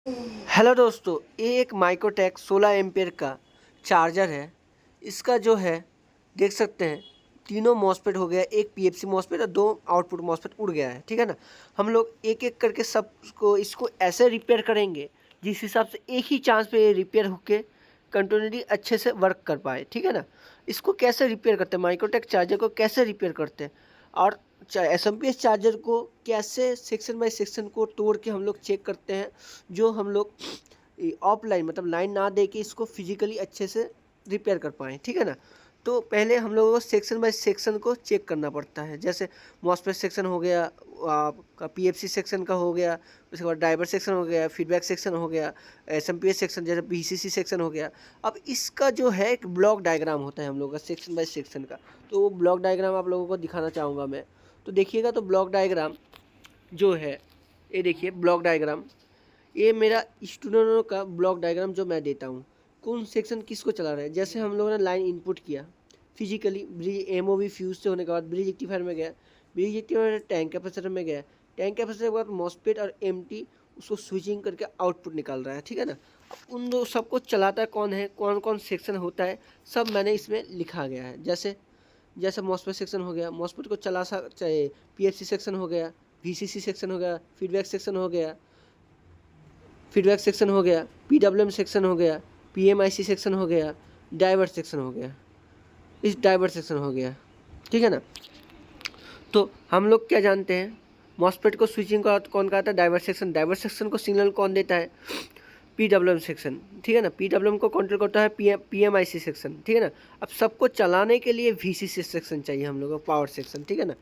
Hello दोस्तों, ये एक माइक्रोटेक 16 एम्पेयर का चार्जर है। इसका जो है देख सकते हैं, तीनों मॉसफेट हो गया, एक पीएफसी मॉसफेट और दो आउटपुट मॉसफेट उड़ गया है। ठीक है ना। हम लोग एक एक करके सबको इसको ऐसे रिपेयर करेंगे जिस हिसाब से एक ही चांस पे ये रिपेयर होके कंटिन्यूटी अच्छे से वर्क कर पाए। ठीक है ना। इसको कैसे रिपेयर करते हैं, माइक्रोटेक चार्जर को कैसे रिपेयर करते हैं और एसएमपीएस चार्जर को कैसे सेक्शन बाय सेक्शन को तोड़ के हम लोग चेक करते हैं, जो हम लोग ऑफलाइन मतलब लाइन ना दे के इसको फिजिकली अच्छे से रिपेयर कर पाएँ। ठीक है ना। तो पहले हम लोगों को सेक्शन बाय सेक्शन को चेक करना पड़ता है। जैसे मॉसफेट सेक्शन हो गया, आपका पीएफसी सेक्शन का हो गया, उसके बाद ड्राइवर सेक्शन हो गया, फीडबैक सेक्शन हो गया, एसएमपीएस सेक्शन जैसे बीसीसी सेक्शन हो गया। अब इसका जो है एक ब्लॉक डायग्राम होता है हम लोगों का सेक्शन बाय सेक्शन का। तो वो ब्लॉक डायग्राम आप लोगों को दिखाना चाहूँगा मैं। तो देखिएगा, तो ब्लॉक डायग्राम जो है, ये देखिए ब्लॉक डायग्राम, ये मेरा स्टूडेंटों का ब्लॉक डायग्राम जो मैं देता हूँ, कौन सेक्शन किसको चला रहा है। जैसे हम लोगों ने लाइन इनपुट किया फिजिकली, ब्रिज एमओवी फ्यूज से होने के बाद ब्रिज रेक्टिफायर में गया, ब्रिज रेक्टिफायर टैंक कैपेसिटर में गया, टैंक कैपेसिटर के बाद मॉसफेट और एमटी उसको स्विचिंग करके आउटपुट निकाल रहा है। ठीक है ना। अब उन दो सबको चलाता कौन है, कौन कौन सेक्शन होता है, सब मैंने इसमें लिखा गया है। जैसे जैसे मॉसफेट सेक्शन हो गया, मॉसफेट को चला चाहे पीएफसी सेक्शन हो गया, वीसीसी सेक्शन हो गया, फीडबैक सेक्शन हो गया, पीडब्ल्यूएम सेक्शन हो गया, पीएमआईसी सेक्शन हो गया, डाइवर्ट सेक्शन हो गया, इस डाइवर्ट सेक्शन हो गया। ठीक है ना। तो हम लोग क्या जानते हैं, मॉसफेट को स्विचिंग का कौन कहता है, डाइवर्ट सेक्शन। डाइवर्ट सेक्शन को सिग्नल कौन देता है, पीडब्ल्यूएम सेक्शन। ठीक है ना। पीडब्ल्यूएम को कंट्रोल करता है पीएमआईसी सेक्शन। ठीक है ना। अब सबको चलाने के लिए वीसीसी सेक्शन चाहिए हम लोगों को, पावर सेक्शन। ठीक है ना।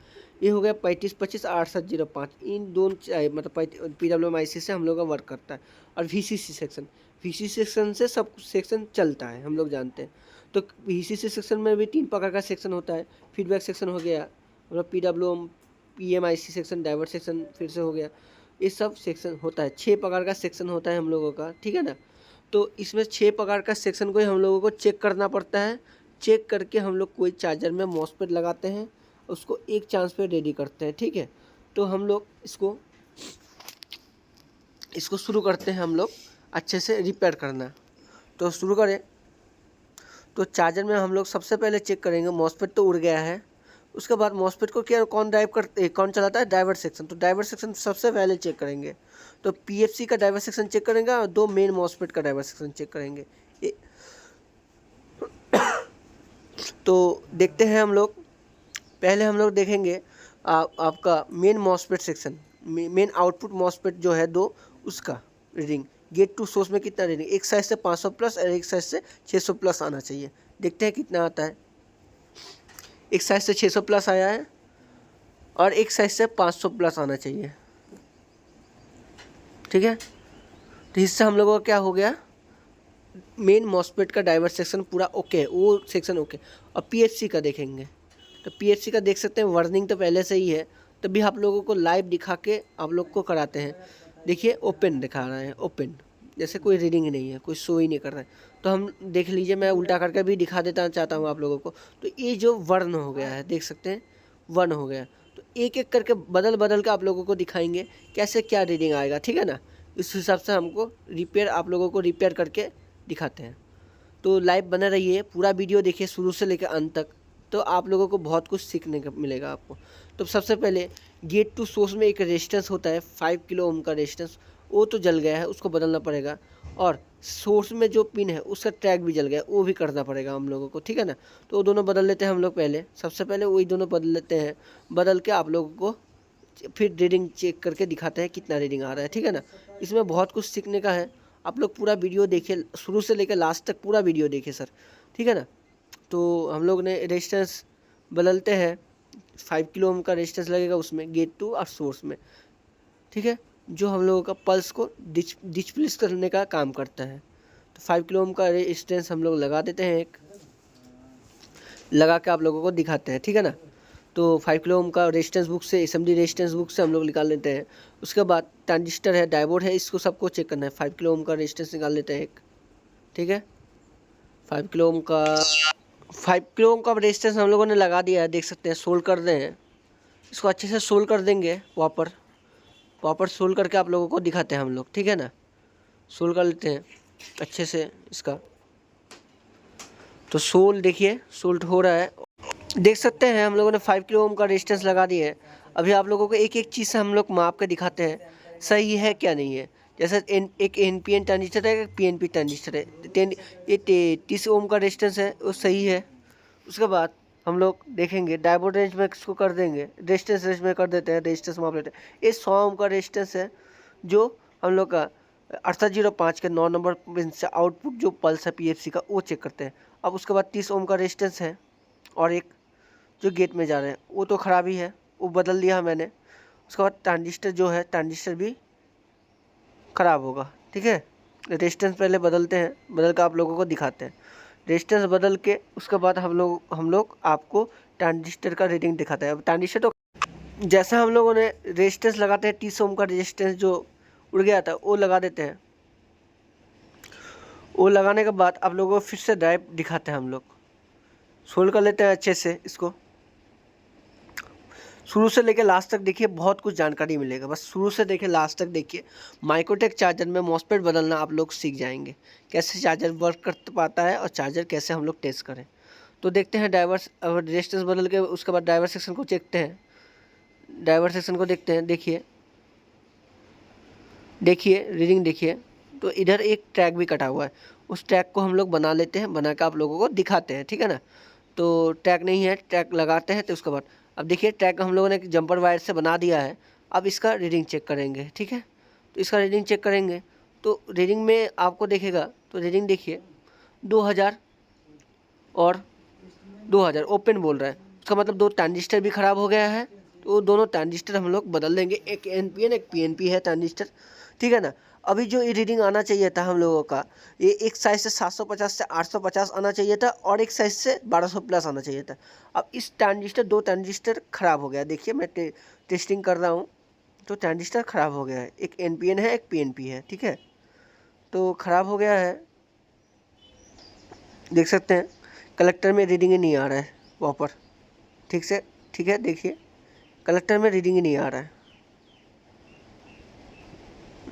ये हो गया 3525 8705, इन दोनों चाहिए, मतलब पीडब्ल्यूएमआईसी से हम लोग का वर्क करता है। और वीसीसी सेक्शन से सब सेक्शन चलता है, हम लोग जानते हैं। तो वीसीसी सेक्शन में भी 3 प्रकार का सेक्शन होता है। फीडबैक सेक्शन हो गया, मतलब PWM, PMIC section, divert section फिर से हो गया, ये सब सेक्शन होता है। 6 प्रकार का सेक्शन होता है हम लोगों का। ठीक है ना। तो इसमें 6 प्रकार का सेक्शन को ही हम लोगों को चेक करना पड़ता है। चेक करके हम लोग कोई चार्जर में मॉसफेट लगाते हैं, उसको एक चांस पे रेडी करते हैं। ठीक है। तो हम लोग इसको शुरू करते हैं हम लोग अच्छे से रिपेयर करना। तो शुरू करें। तो चार्जर में हम लोग सबसे पहले चेक करेंगे, मॉसफेट तो उड़ गया है। उसके बाद मॉसफेट को क्या कौन चलाता है, ड्राइवर सेक्शन। तो ड्राइवर सेक्शन सबसे पहले चेक करेंगे। तो पीएफसी का ड्राइवर सेक्शन चेक करेंगे और 2 मेन मॉसफेट का ड्राइवर सेक्शन चेक करेंगे। तो देखते हैं हम लोग। पहले हम लोग देखेंगे आपका main MOSFET section, main output MOSFET जो है 2, उसका रीडिंग गेट टू सोर्स में कितना रीडिंग, एक साइड से 500 प्लस और एक साइड से 600 प्लस आना चाहिए। देखते हैं कितना आता है। एक साइड से 600 प्लस आया है और एक साइड से 500 प्लस आना चाहिए। ठीक है। तो इससे हम लोगों का क्या हो गया, मेन मॉसफेट का डाइवर सेक्शन पूरा ओके है, वो सेक्शन ओके। और पीएचसी का देखेंगे। तो पीएचसी का देख सकते हैं, वर्निंग तो पहले से ही है, तभी आप लोगों को लाइव दिखा के आप लोग को कराते हैं। देखिए ओपन दिखा रहा है, ओपन, जैसे कोई रीडिंग ही नहीं है, कोई शो ही नहीं कर रहा है। तो हम देख लीजिए, मैं उल्टा करके भी दिखा देता चाहता हूँ आप लोगों को। तो ये जो वर्न हो गया है, देख सकते हैं वर्न हो गया। तो एक एक करके बदल बदल के आप लोगों को दिखाएंगे कैसे क्या रीडिंग आएगा। ठीक है ना। इस हिसाब से हमको रिपेयर, आप लोगों को रिपेयर करके दिखाते हैं। तो लाइव बने रहिए, पूरा वीडियो देखिए शुरू से लेकर अंत तक, तो आप लोगों को बहुत कुछ सीखने का मिलेगा आपको। तो सबसे पहले गेट टू सोर्स में एक रेजिस्टेंस होता है 5 किलो ओम का रेजिस्टेंस, वो तो जल गया है, उसको बदलना पड़ेगा। और सोर्स में जो पिन है उसका ट्रैक भी जल गया, वो भी करना पड़ेगा हम लोगों को। ठीक है ना। तो वो दोनों बदल लेते हैं हम लोग पहले, सबसे पहले वही दोनों बदल लेते हैं। बदल के आप लोगों को फिर रीडिंग चेक करके दिखाते हैं कितना रीडिंग आ रहा है। ठीक है ना। इसमें बहुत कुछ सीखने का है, आप लोग पूरा वीडियो देखिए, शुरू से लेकर लास्ट तक पूरा वीडियो देखिए सर। ठीक है ना। तो हम लोग ने रेजिस्टेंस बदलते हैं, 5 किलो ओम का रेजिस्टेंस लगेगा उसमें, गेट टू और सोर्स में। ठीक है। जो हम लोगों का पल्स को डिस्प्लेस करने का काम करता है। तो 5 किलो ओम का रेजिस्टेंस हम लोग लगा देते हैं, एक लगा के आप लोगों को दिखाते हैं। ठीक है ना। तो 5 किलो ओम का रेजिस्टेंस बुक से, एसएमडी रेजिस्टेंस बुक से हम लोग निकाल लेते हैं। उसके बाद ट्रांजिस्टर है, डायोड है, इसको सबको चेक करना है। 5 किलो ओम का रेजिस्टेंस निकाल लेते हैं एक। ठीक है। 5 किलो ओम का 5 किलो ओम का रेजिस्टेंस हम लोगों ने लगा दिया है, देख सकते हैं, सोल्ड कर दें। इसको अच्छे से सोल्ड कर देंगे, प्रॉपर सोल्ड करके आप लोगों को दिखाते हैं हम लोग। ठीक है ना। सोल्ड कर लेते हैं अच्छे से इसका। तो सोल देखिए सोल्ड हो रहा है, देख सकते हैं हम लोगों ने 5 किलो ओम का रेजिस्टेंस लगा दिया है। अभी आप लोगों को एक एक चीज़ से हम लोग माप के दिखाते हैं सही है क्या नहीं है। जैसे एक NPN ट्रांजिस्टर है, एक PNP ट्रांजिस्टर है। ये 30 ओम का रेजिस्टेंस है वो सही है। उसके बाद हम लोग देखेंगे डायोड रेंज में इसको कर देंगे, रेजिस्टेंस रेंज में कर देते हैं, रेजिस्टेंस माप लेते हैं। ये 100 ओम का रेजिस्टेंस है जो हम लोग का 6805 के 9 नंबर पिन से आउटपुट जो पल्स है PFC का वो चेक करते हैं। अब उसके बाद 30 ओम का रेजिस्टेंस है और एक जो गेट में जा रहे हैं वो तो ख़राब ही है, वो बदल दिया है मैंने। उसके बाद ट्रांजिस्टर जो है ट्रांजिस्टर भी ख़राब होगा, ठीक है। रेजिस्टेंस पहले बदलते हैं, बदल कर आप लोगों को दिखाते हैं। रेजिस्टेंस बदल के उसके बाद हम लोग आपको ट्रांजिस्टर का रीडिंग दिखाते हैं। अब ट्रांजिस्टर तो जैसा हम लोगों ने रेजिस्टेंस लगाते हैं 30 ओम का रेजिस्टेंस जो उड़ गया था वो लगा देते हैं। वो लगाने के बाद आप लोगों को फिर से ड्राइव दिखाते हैं। हम लोग सोल्ड कर लेते हैं अच्छे से इसको। शुरू से लेकर लास्ट तक देखिए, बहुत कुछ जानकारी मिलेगा। बस शुरू से देखिए लास्ट तक देखिए। माइक्रोटेक चार्जर में मॉसफेट बदलना आप लोग सीख जाएंगे, कैसे चार्जर वर्क कर पाता है और चार्जर कैसे हम लोग टेस्ट करें। तो देखते हैं ड्राइवर्स रेजिस्टेंस बदल के उसके बाद ड्राइवर सेक्शन को देखते हैं। ड्राइवर सेक्शन को देखते हैं, देखिए रीडिंग देखिए। तो इधर एक ट्रैक भी कटा हुआ है, उस ट्रैक को हम लोग बना लेते हैं, बना कर आप लोगों को दिखाते हैं, ठीक है ना। तो ट्रैक नहीं है, ट्रैक लगाते हैं। तो उसके बाद अब देखिए ट्रैक हम लोगों ने जंपर वायर से बना दिया है। अब इसका रीडिंग चेक करेंगे, ठीक है। तो इसका रीडिंग चेक करेंगे तो रीडिंग में आपको देखेगा, तो रीडिंग देखिए 2000 और 2000 ओपन बोल रहा है। उसका मतलब 2 ट्रांजिस्टर भी ख़राब हो गया है। तो दोनों ट्रांजिस्टर हम लोग बदल देंगे, एक NPN एक PNP है ट्रांजिस्टर, ठीक है ना। अभी जो ये रीडिंग आना चाहिए था हम लोगों का, ये एक साइज से 750 से 850 आना चाहिए था और एक साइज से 1200 प्लस आना चाहिए था। अब इस ट्रांजिस्टर 2 ट्रांजिस्टर ख़राब हो गया। देखिए मैं टेस्टिंग कर रहा हूँ तो ट्रांजिस्टर ख़राब हो गया है। एक NPN है एक PNP है, ठीक है। तो ख़राब हो गया है, देख सकते हैं कलेक्टर में रीडिंग ही नहीं आ रहा है प्रॉपर ठीक से, ठीक है। देखिए कलेक्टर में रीडिंग ही नहीं आ रहा है,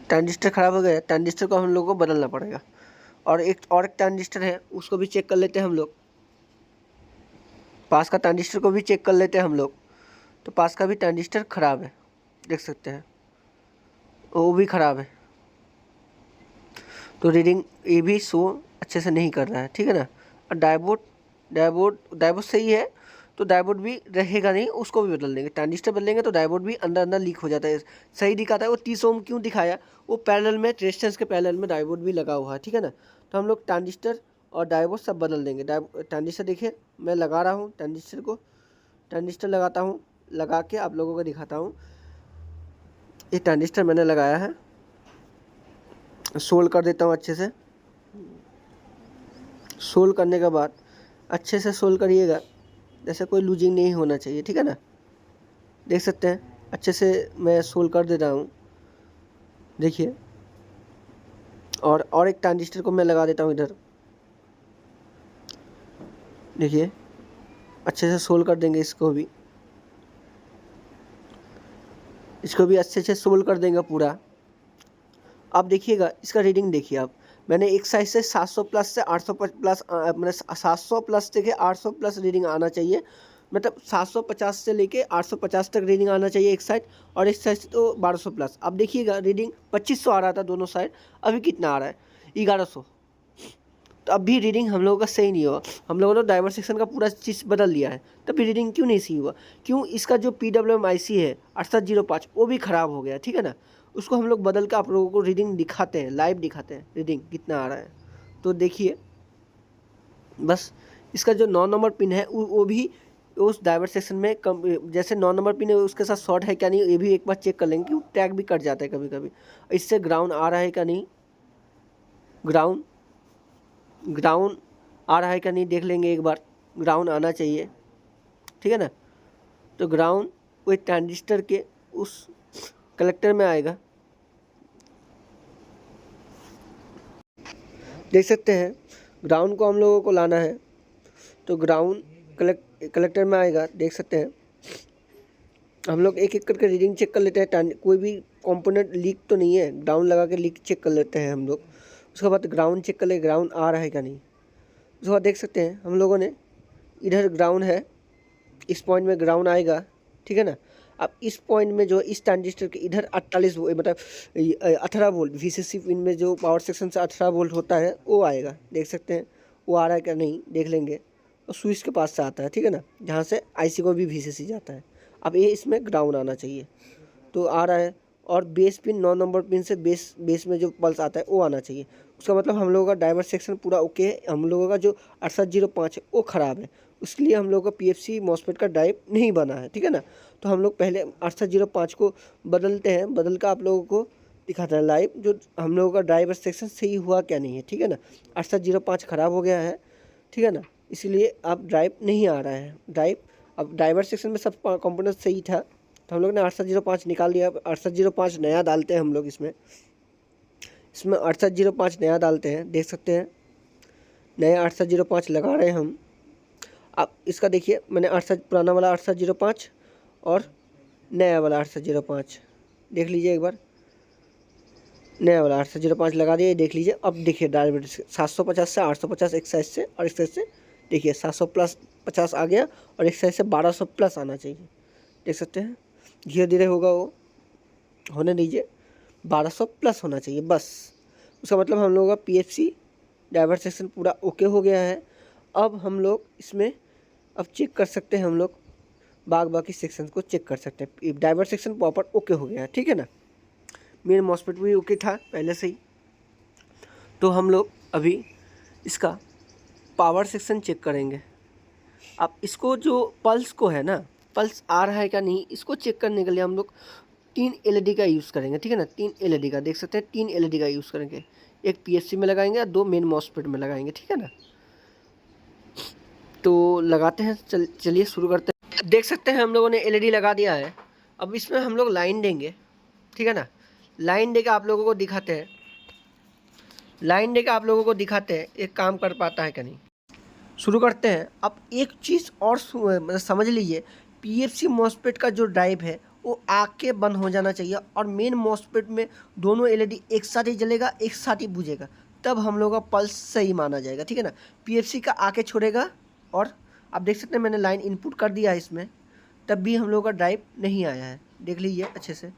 ट्रांजिस्टर ख़राब हो गया है। ट्रांजिस्टर को हम लोग को बदलना पड़ेगा। और एक ट्रांजिस्टर है उसको भी चेक कर लेते हैं हम लोग। पास का ट्रांजिस्टर को भी चेक कर लेते हैं हम लोग। तो पास का भी ट्रांजिस्टर ख़राब है, देख सकते हैं वो भी ख़राब है। तो रीडिंग ये भी शो अच्छे से नहीं कर रहा है, ठीक है ना। और डायोड सही है तो डायोड भी रहेगा नहीं, उसको भी बदल देंगे। ट्रांजिस्टर बदलेंगे तो डायोड भी अंदर अंदर लीक हो जाता है, सही दिखाता है। वो 30 ओम क्यों दिखाया, वो पैरेलल में रेजिस्टेंस के पैरेलल में डायोड भी लगा हुआ है, ठीक है ना। तो हम लोग ट्रांजिस्टर और डायोड सब बदल देंगे। ट्रांजिस्टर देखिए मैं लगा रहा हूँ, ट्रांजिस्टर लगाता हूँ, लगा के आप लोगों को दिखाता हूँ। ये ट्रांजिस्टर मैंने लगाया है, सोल्ड कर देता हूँ अच्छे से। सोल्ड करने के बाद अच्छे से सोल्ड करिएगा, जैसे कोई लूजिंग नहीं होना चाहिए, ठीक है ना। देख सकते हैं अच्छे से मैं सोल्ड कर दे रहा हूँ, देखिए। और एक ट्रांजिस्टर को मैं लगा देता हूँ इधर, देखिए अच्छे से सोल्ड कर देंगे। इसको भी अच्छे से सोल्ड कर देंगे पूरा। अब देखिएगा इसका रीडिंग देखिए। अब मैंने एक साइड से 700 प्लस से 800 प्लस, मैंने 700 प्लस से 800 प्लस रीडिंग आना चाहिए। मतलब 750 से लेके 850 तक रीडिंग आना चाहिए एक साइड, और एक साइड तो 1200 प्लस। अब देखिएगा रीडिंग 2500 आ रहा था दोनों साइड, अभी कितना आ रहा है 1100। तो अब भी रीडिंग हम लोगों का सही नहीं हुआ। हम लोगों ने ड्राइवर सेक्शन का पूरा चीज़ बदल लिया है, तब भी रीडिंग क्यों नहीं सही हुआ। क्यों, इसका जो PWM IC है 6805 वो भी ख़राब हो गया, ठीक है ना। उसको हम लोग बदल कर आप लोगों को रीडिंग दिखाते हैं, लाइव दिखाते हैं रीडिंग कितना आ रहा है। तो देखिए बस इसका जो 9 नंबर पिन है वो भी उस ड्राइवर सेक्शन में कम, जैसे 9 नंबर पिन है उसके साथ शॉर्ट है क्या नहीं, ये भी एक बार चेक कर लेंगे क्योंकि टैग भी कट जाता है कभी कभी। इससे ग्राउंड आ रहा है क्या नहीं, ग्राउंड आ रहा है क्या नहीं देख लेंगे एक बार। ग्राउंड आना चाहिए, ठीक है ना। तो ग्राउंड वो ट्रांजिस्टर के उस कलेक्टर में आएगा, देख सकते हैं। ग्राउंड को हम लोगों को लाना है तो ग्राउंड कलेक्टर में आएगा, देख सकते हैं। हम लोग एक एक करके रीडिंग चेक कर लेते हैं। कोई भी कंपोनेंट लीक तो नहीं है, ग्राउंड लगा के लीक चेक कर लेते हैं हम लोग। उसके बाद ग्राउंड चेक कर ले ग्राउंड आ रहा है क्या नहीं। उसके बाद देख सकते हैं हम लोगों ने इधर ग्राउंड है, इस पॉइंट में ग्राउंड आएगा, ठीक है ना। अब इस पॉइंट में जो इस ट्रांजिस्टर के इधर 48 मतलब 18 वोल्ट VCC पिन में जो पावर सेक्शन से 18 वोल्ट होता है वो आएगा। देख सकते हैं वो आ रहा है क्या नहीं, देख लेंगे। और स्विच के पास से आता है, ठीक है ना, जहाँ से IC को भी VCC जाता है। अब ये इसमें ग्राउंड आना चाहिए, तो आ रहा है। और बेस पिन 9 नंबर पिन से बेस में जो पल्स आता है वो आना चाहिए। उसका मतलब हम लोगों का डाइवर्स सेक्शन पूरा ओके है। हम लोगों का जो 6805 है वो ख़राब है, उसके लिए हम लोगों का PFC मॉसफेट का ड्राइव नहीं बना है, ठीक है ना। तो हम लोग पहले 6805 को बदलते हैं, बदल कर आप लोगों को दिखाते हैं लाइव जो हम लोगों का ड्राइवर सेक्शन सही हुआ क्या नहीं है, ठीक है ना। 6805 ख़राब हो गया है, ठीक है ना, इसीलिए अब ड्राइव नहीं आ रहा है ड्राइव। अब ड्राइवर सेक्शन में सब कंपोनेंट सही था, तो हम लोग ने 6805 निकाल दिया। 6805 नया डालते हैं हम लोग इसमें 6805 नया डालते हैं। देख सकते हैं नया 6805 लगा रहे हैं हम। अब इसका देखिए मैंने पुराना वाला 6805 और नया वाला 6805 देख लीजिए एक बार। नया वाला 6805 लगा दिए, देख लीजिए। अब देखिए ड्राइवर 750 से 850 एक साइड से, और एक साइड से देखिए 700 प्लस 50 आ गया, और एक साइड से 1200 प्लस आना चाहिए। देख सकते हैं धीरे धीरे होगा, वो होने दीजिए। 1200 प्लस होना चाहिए बस। उसका मतलब हम लोगों का PFC ड्राइवर सेक्शन पूरा ओके हो गया है। अब हम लोग इसमें अब चेक कर सकते हैं, हम लोग बाकी सेक्शन को चेक कर सकते हैं। ड्राइवर सेक्शन प्रॉपर ओके हो गया है, ठीक है ना। मेन मॉसफेट भी ओके था पहले से ही। तो हम लोग अभी इसका पावर सेक्शन चेक करेंगे। अब इसको जो पल्स को है ना, पल्स आ रहा है क्या नहीं, इसको चेक करने के लिए हम लोग 3 LED का यूज़ करेंगे, ठीक है ना। 3 LED का देख सकते हैं, 3 LED का यूज़ करेंगे। एक PFC में लगाएंगे और 2 मेन मॉसफेट में लगाएंगे, ठीक है ना। तो लगाते हैं, चलिए शुरू करते हैं। देख सकते हैं हम लोगों ने LED लगा दिया है। अब इसमें हम लोग लाइन देंगे, ठीक है ना। लाइन देकर आप लोगों को दिखाते हैं, लाइन देकर आप लोगों को दिखाते हैं एक काम कर पाता है क्या नहीं। शुरू करते हैं। अब एक चीज़ और मतलब समझ लीजिए, PFC मॉसफेट का जो ड्राइव है वो आके बंद हो जाना चाहिए, और मेन मॉसफेट में दोनों LED एक साथ ही जलेगा, एक साथ ही बुझेगा, तब हम लोग का पल्स सही माना जाएगा, ठीक है ना। PFC का आके छोड़ेगा, और आप देख सकते हैं मैंने लाइन इनपुट कर दिया है इसमें, तब भी हम लोग का ड्राइव नहीं आया है। देख लीजिए अच्छे से,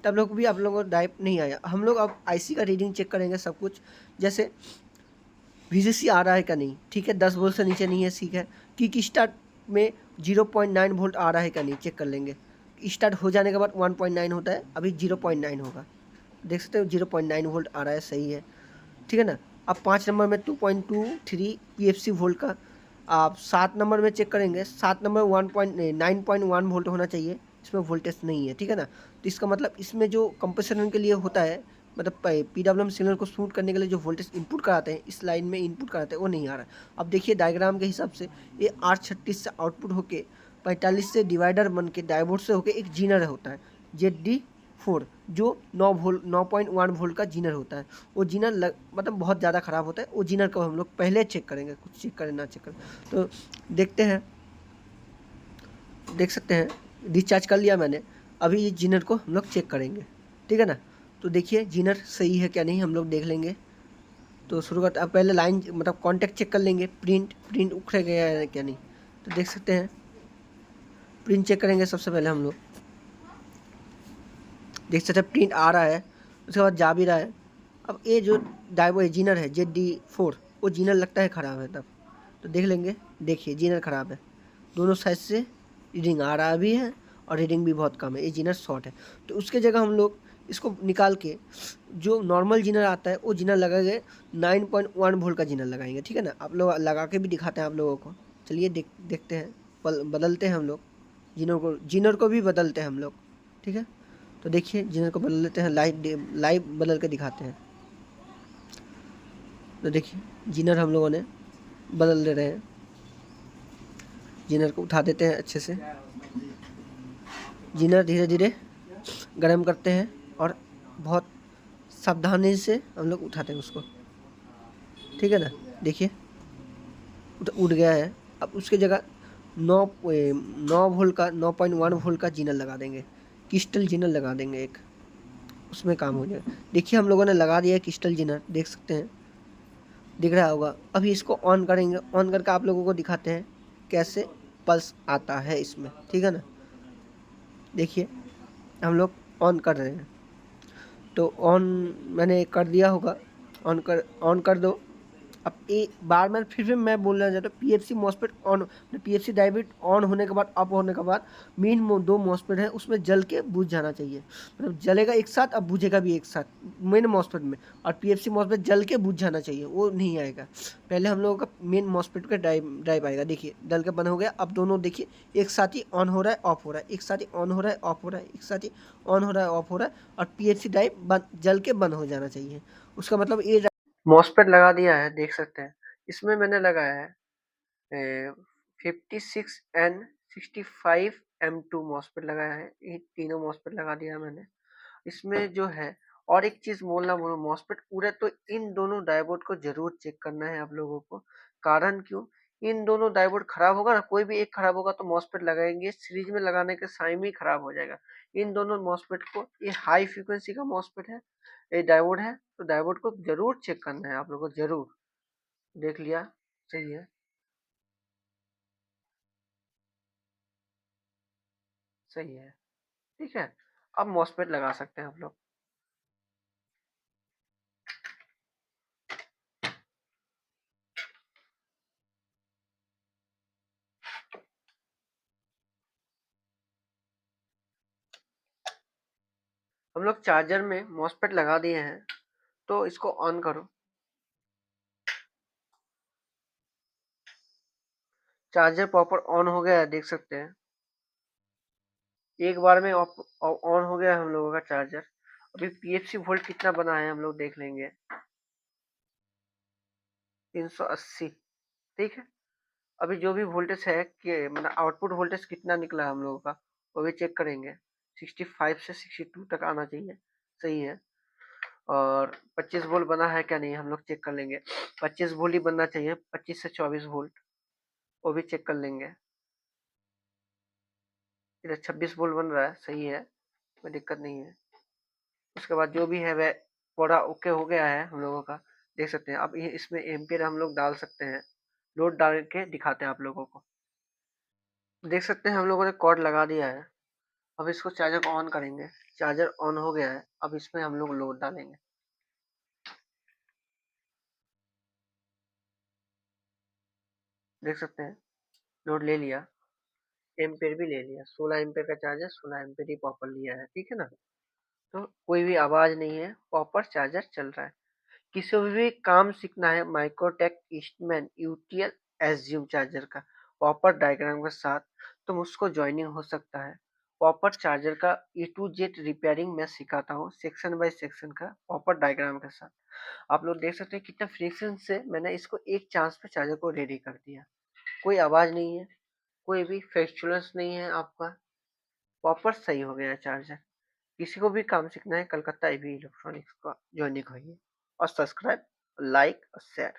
तब लोग भी आप लोगों का ड्राइव नहीं आया। हम लोग अब IC का रीडिंग चेक करेंगे सब कुछ, जैसे VCC आ रहा है क्या नहीं, ठीक है, 10 वोल्ट से नीचे नहीं है, ठीक है। किक स्टार्ट में 0.9 वोल्ट आ रहा है क्या नहीं चेक कर लेंगे। स्टार्ट हो जाने के बाद 1.9 होता है, अभी 0.9 होगा। देख सकते हो 0.9 वोल्ट आ रहा है, सही है, ठीक है ना। अब 5 नंबर में 2.23 PFC वोल्ट का। आप 7 नंबर में चेक करेंगे, 7 नंबर 9.1 वोल्ट होना चाहिए, इसमें वोल्टेज नहीं है, ठीक है ना। तो इसका मतलब इसमें जो कंप्रेसर के लिए होता है, मतलब PWM सिग्नल को शूट करने के लिए जो वोल्टेज इनपुट कराते हैं, इस लाइन में इनपुट कराते हैं, वो नहीं आ रहा है। अब देखिए डायग्राम के हिसाब से ये 836 से आउटपुट होके 45 से डिवाइडर बन के डायोड से होके एक जीनर होता है ZD4, जो 9.1 वोल्ट का जीनर होता है। वो जीनर मतलब बहुत ज़्यादा ख़राब होता है। वो जीनर को हम लोग पहले चेक करेंगे, कुछ चेक करें ना चेक करें। तो देखते हैं, देख सकते हैं डिस्चार्ज कर लिया मैंने। अभी ये जीनर को हम लोग चेक करेंगे, ठीक है ना। तो देखिए जीनर सही है क्या नहीं हम लोग देख लेंगे। तो शुरू करते, अब पहले लाइन मतलब कॉन्टैक्ट चेक कर लेंगे, प्रिंट उखड़ गया है क्या नहीं। तो देख सकते हैं प्रिंट चेक करेंगे सबसे पहले हम लोग। देख सकते हैं प्रिंट आ रहा है, उसके बाद जा भी रहा है। अब ये जो जीनर है ZD4, वो जीनर लगता है ख़राब है तब, तो देख लेंगे। देखिए जीनर ख़राब है, दोनों साइड से रीडिंग आ रहा भी है और रीडिंग भी बहुत कम है, ये जीनर शॉर्ट है। तो उसके जगह हम लोग इसको निकाल के जो नॉर्मल जीनर आता है वो जीनर लगाएंगे, 9.1 वोल्ट का जीनर लगाएंगे, ठीक है ना। आप लोग लगा के भी दिखाते हैं आप लोगों को। चलिए देखते हैं, बदलते हैं हम लोग जीनर को भी बदलते हैं हम लोग, ठीक है। तो देखिए जीनर को बदल लेते हैं, लाइव बदल के दिखाते हैं। तो देखिए जीनर हम लोगों ने बदल ले रहे हैं, जीनर को उठा देते हैं अच्छे से। जीनर धीरे धीरे गर्म करते हैं और बहुत सावधानी से हम लोग उठाते हैं उसको, ठीक है ना। देखिए उठ गया है। अब उसके जगह 9 वोल्ट का 9.1 वोल्ट का जीनर लगा देंगे, क्रिस्टल जीनर लगा देंगे एक, उसमें काम हो जाएगा। देखिए हम लोगों ने लगा दिया है क्रिस्टल जिनर, देख सकते हैं, दिख रहा होगा। अभी इसको ऑन करेंगे, ऑन करके आप लोगों को दिखाते हैं कैसे पल्स आता है इसमें, ठीक है ना। देखिए हम लोग ऑन कर रहे हैं, तो ऑन मैंने कर दिया होगा, ऑन कर दो। अब एक बार मैं फिर मैं बोलना चाहता हूँ, PFC MOSFET on, PFC diode on होने के बाद, अप होने के बाद मेन दो मॉसफेट है उसमें जल के बुझ जाना चाहिए, मतलब जलेगा एक साथ अब बुझेगा भी एक साथ मेन मॉसफेट में, और पीएफसी मॉसफेट जल के बुझ जाना चाहिए, वो नहीं आएगा। पहले हम लोगों का मेन मॉसफेट का ड्राइव आएगा। देखिए जल के बंद हो गया, अब दोनों देखिए एक साथ ही ऑन हो रहा है ऑफ हो रहा है, एक साथ ही ऑन हो रहा है ऑफ हो रहा है, एक साथ ही ऑन हो रहा है ऑफ हो रहा है, और पीएफसी ड्राइव जल के बंद हो जाना चाहिए। उसका मतलब ये मॉसफेट लगा दिया है, देख सकते हैं। इसमें मैंने लगाया है 56N65M2 मॉसफेट लगाया है, ये तीनों मॉसफेट लगा दिया मैंने। इसमें जो है, और एक चीज बोलना बोलो, मॉसफेट पूरे तो इन दोनों डायोड को जरूर चेक करना है आप लोगों को। कारण क्यों, इन दोनों डायोड खराब होगा ना, कोई भी एक खराब होगा तो मॉसफेट लगाएंगे सीरीज में लगाने के टाइम ही खराब हो जाएगा। इन दोनों मॉसफेट को, ये हाई फ्रीक्वेंसी का मॉसफेट है, ये डायोड है, तो डायोड को जरूर चेक करना है आप लोगों को, जरूर। देख लिया, सही है, सही है, ठीक है। अब मॉसफेट लगा सकते हैं हम लोग। हम लोग चार्जर में मॉसफेट लगा दिए हैं, तो इसको ऑन करो। चार्जर प्रॉपर ऑन हो गया है, देख सकते हैं, एक बार में ऑन हो गया हम लोगों का चार्जर। अभी पीएफसी वोल्ट कितना बना है हम लोग देख लेंगे, 380, ठीक है। अभी जो भी वोल्टेज है कि मतलब आउटपुट वोल्टेज कितना निकला है हम लोगों का, वो भी चेक करेंगे। 65 से 62 तक आना चाहिए, सही है। और 25 वोल्ट बना है क्या नहीं हम लोग चेक कर लेंगे। 25 वोल्ट ही बनना चाहिए, 25 से 24 वोल्ट, वो भी चेक कर लेंगे। इधर 26 वोल्ट बन रहा है, सही है, कोई दिक्कत नहीं है। उसके बाद जो भी है वह पूरा ओके हो गया है हम लोगों का, देख सकते हैं। अब ये इसमें एम्पियर हम लोग डाल सकते हैं, लोड डाल के दिखाते हैं आप लोगों को। देख सकते हैं हम लोगों ने कॉर्ड लगा दिया है। अब इसको चार्जर को ऑन करेंगे, चार्जर ऑन हो गया है। अब इसमें हम लोग लोड डालेंगे, देख सकते हैं, लोड ले लिया, एम्पियर भी ले लिया, 16 एम्पियर का चार्जर, 16 एम्पियर ही प्रॉपर लिया है, ठीक है ना। तो कोई भी आवाज नहीं है, प्रॉपर चार्जर चल रहा है। किसी को भी काम सीखना है माइक्रोटेक ईस्टमैन यूटीएल एसज्यूम चार्जर का प्रॉपर डायग्राम के साथ, तो मुझको ज्वाइनिंग हो सकता है। प्रॉपर चार्जर का ए टू जेड रिपेयरिंग मैं सिखाता हूँ, सेक्शन बाय सेक्शन का प्रॉपर डायग्राम के साथ। आप लोग देख सकते हैं कितना फ्रिक्शन से मैंने इसको एक चांस पे चार्जर को रेडी कर दिया। कोई आवाज नहीं है, कोई भी फ्लैक्चुलेंस नहीं है आपका, प्रॉपर सही हो गया चार्जर। किसी को भी काम सीखना है, कलकत्ता एबी इलेक्ट्रॉनिक्स का ज्वाइनिंग होइए, और सब्सक्राइब, लाइक और शेयर।